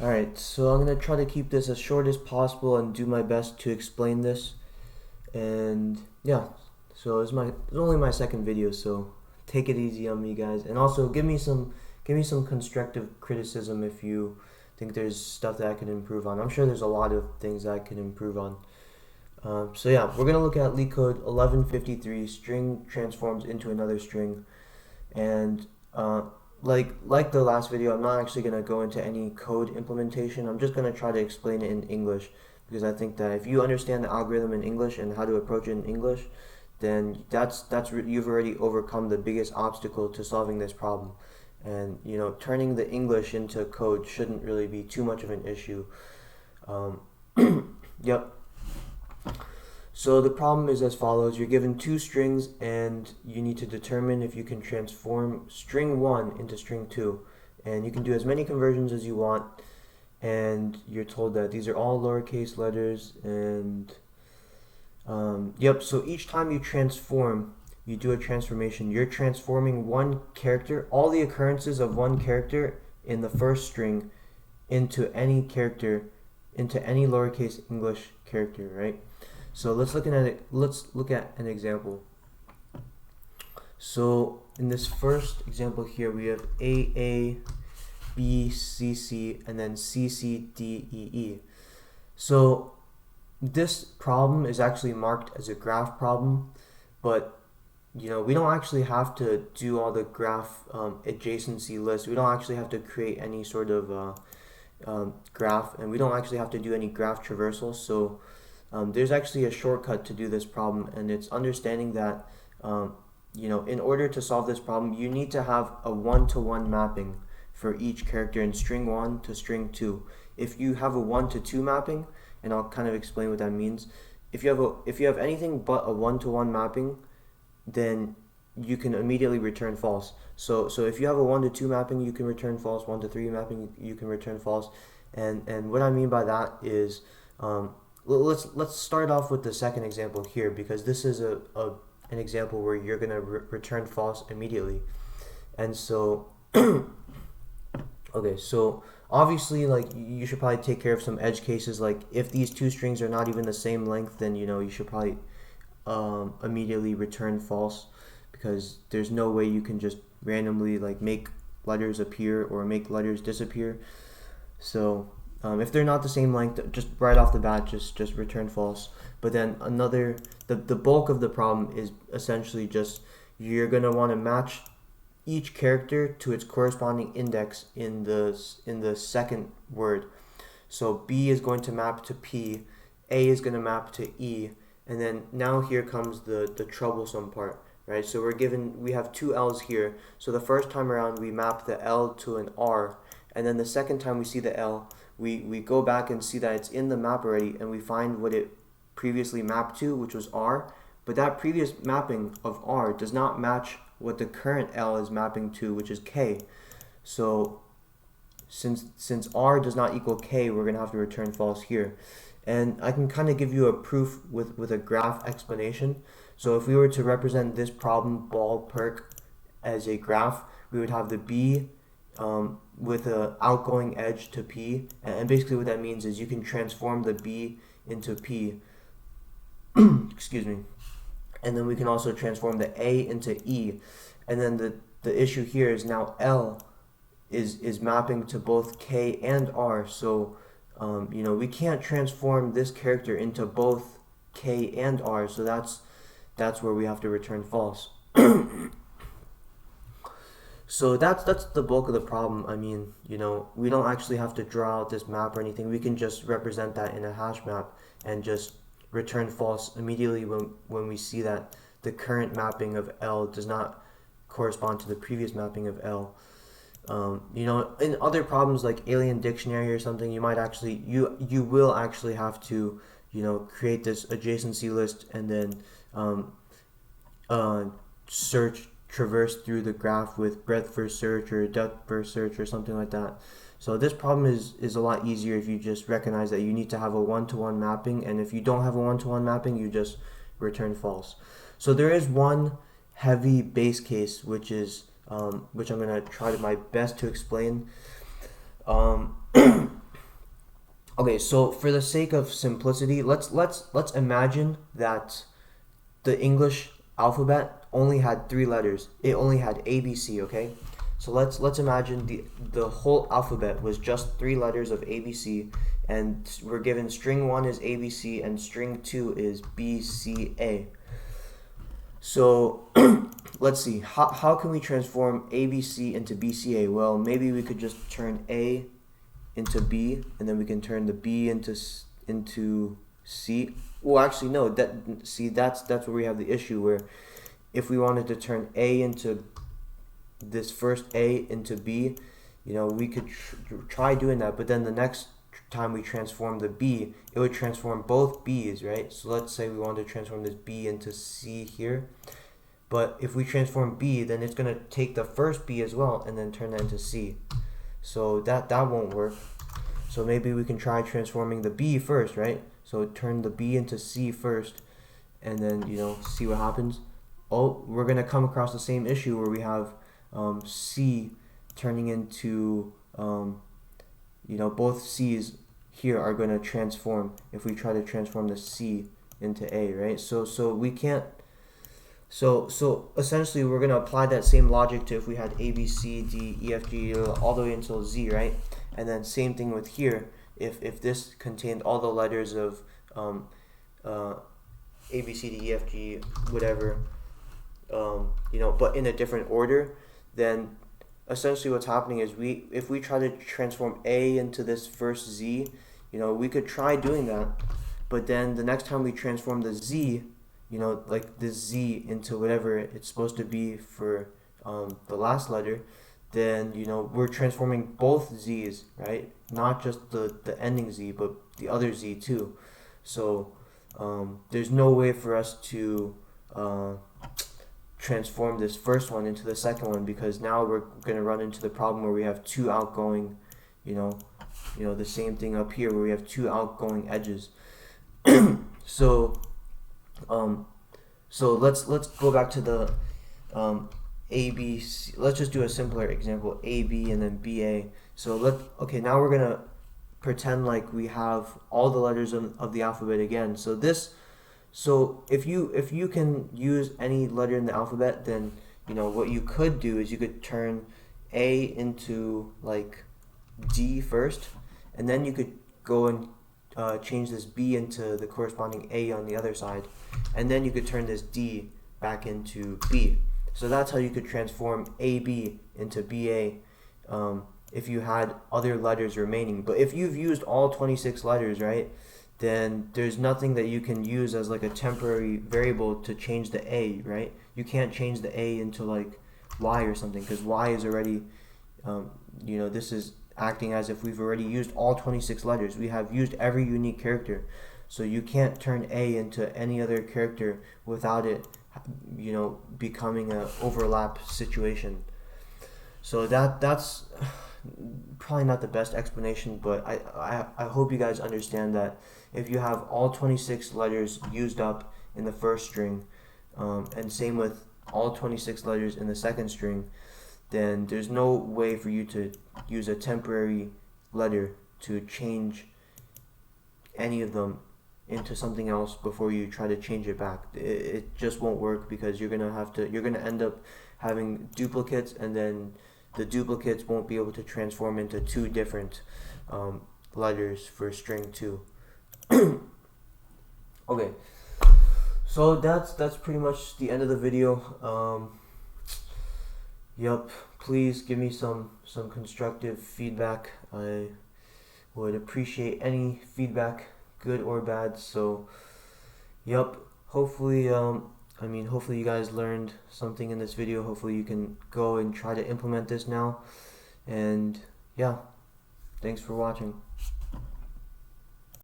Alright, so I'm going to try to keep this as short as possible and do my best to explain this. And yeah, so it's only my second video, so take it easy on me, guys. And also give me some constructive criticism if you think there's stuff that I can improve on. I'm sure there's a lot of things that I can improve on. So yeah, we're going to look at Leetcode 1153, string transforms into another string. And like the last video, I'm not actually going to go into any code implementation. I'm just going to try to explain it in English, because I think that if you understand the algorithm in English and how to approach it in English, then you've already overcome the biggest obstacle to solving this problem. And turning the English into code shouldn't really be too much of an issue. Yep. So the problem is as follows. You're given two strings and you need to determine if you can transform string 1 into string 2. And you can do as many conversions as you want. And you're told that these are all lowercase letters. And yep, so each time you transform, you do a transformation. You're transforming one character, all the occurrences of one character in the first string into any character, into any lowercase English character, right? So let's look at it. Let's look at an example. So in this first example here, we have A, B, C, and then C, D, E. So this problem is actually marked as a graph problem, but we don't actually have to do all the graph adjacency lists. We don't actually have to create any sort of graph, and we don't actually have to do any graph traversal. So there's actually a shortcut to do this problem, and it's understanding that in order to solve this problem, you need to have a one-to-one mapping for each character in string 1 to string 2. If you have a 1-to-2 mapping, and I'll kind of explain what that means. If you have anything but a one-to-one mapping, then you can immediately return false. So if you have a 1-to-2 mapping, you can return false. 1-to-3 mapping, you can return false. And what I mean by that is let's start off with the second example here, because this is an example where you're gonna return false immediately. And so okay, so obviously, like, you should probably take care of some edge cases. Like, if these two strings are not even the same length, then you should probably immediately return false, because there's no way you can just randomly make letters appear or make letters disappear. So if they're not the same length, just right off the bat, just return false. But then the bulk of the problem is essentially just you're gonna want to match each character to its corresponding index in the second word. So B is going to map to P, A is going to map to E, and then now here comes the troublesome part, right? So we have two L's here. So the first time around we map the L to an R, and then the second time we see the L, we go back and see that it's in the map already, and we find what it previously mapped to, which was R, but that previous mapping of R does not match what the current L is mapping to, which is K. So since R does not equal K, we're going to have to return false here. And I can kind of give you a proof with a graph explanation. So if we were to represent this problem ballpark as a graph, we would have the B with an outgoing edge to P, and basically what that means is you can transform the B into P. Excuse me. And then we can also transform the A into E. And then the issue here is now L is mapping to both K and R. So we can't transform this character into both K and R. So that's where we have to return false. So that's the bulk of the problem. I mean, we don't actually have to draw out this map or anything. We can just represent that in a hash map and just return false immediately when we see that the current mapping of L does not correspond to the previous mapping of L. In other problems like Alien Dictionary or something, you will actually have to create this adjacency list and then traverse through the graph with breadth first search or depth first search or something like that. So this problem is a lot easier if you just recognize that you need to have a one-to-one mapping, and if you don't have a one-to-one mapping, you just return false. So there is one heavy base case, which I'm going to try my best to explain. Okay, so for the sake of simplicity, let's imagine that the English alphabet only had three letters. It only had A, B, C, okay? So let's imagine the whole alphabet was just three letters of A, B, C, and we're given string 1 is A, B, C, and string 2 is B, C, A. So let's see, how can we transform A, B, C into B, C, A? Well, maybe we could just turn A into B, and then we can turn the B into C. Well, actually, no. That's where we have the issue. Where if we wanted to turn A into this first A into B, we could try doing that. But then the next time we transform the B, it would transform both B's, right? So let's say we wanted to transform this B into C here. But if we transform B, then it's gonna take the first B as well and then turn that into C. So that won't work. So maybe we can try transforming the B first, right? So turn the B into C first, and then see what happens. Oh, we're gonna come across the same issue where we have C turning into both C's here are gonna transform if we try to transform the C into A, right? So we can't. So essentially, we're gonna apply that same logic to if we had A, B, C, D, E, F, G, all the way until Z, right? And then same thing with here. If this contained all the letters of A, B, C, D, E, F, G, whatever, but in a different order, then essentially what's happening is if we try to transform A into this first Z, we could try doing that, but then the next time we transform the Z, like this Z into whatever it's supposed to be for the last letter, then we're transforming both Z's, right? Not just the ending Z, but the other Z too. So there's no way for us to transform this first one into the second one, because now we're going to run into the problem where we have two outgoing, the same thing up here where we have two outgoing edges. So let's go back to the A, B, C. Let's just do a simpler example, A, B, and then B, A. So now we're gonna pretend like we have all the letters of the alphabet again. So if you can use any letter in the alphabet, then what you could do is you could turn A into like D first, and then you could go and change this B into the corresponding A on the other side, and then you could turn this D back into B. So that's how you could transform AB into BA if you had other letters remaining. But if you've used all 26 letters, right, then there's nothing that you can use as like a temporary variable to change the A, right? You can't change the A into like Y or something, because Y is already, this is acting as if we've already used all 26 letters. We have used every unique character. So you can't turn A into any other character without it, becoming an overlap situation. So that's probably not the best explanation, but I hope you guys understand that if you have all 26 letters used up in the first string, and same with all 26 letters in the second string, then there's no way for you to use a temporary letter to change any of them into something else before you try to change it back. It just won't work, because you're gonna end up having duplicates, and then the duplicates won't be able to transform into two different letters for string 2. Okay, so that's pretty much the end of the video. Yep, please give me some constructive feedback. I would appreciate any feedback, good or bad. So yep, hopefully hopefully you guys learned something in this video. Hopefully you can go and try to implement this now. And yeah, thanks for watching.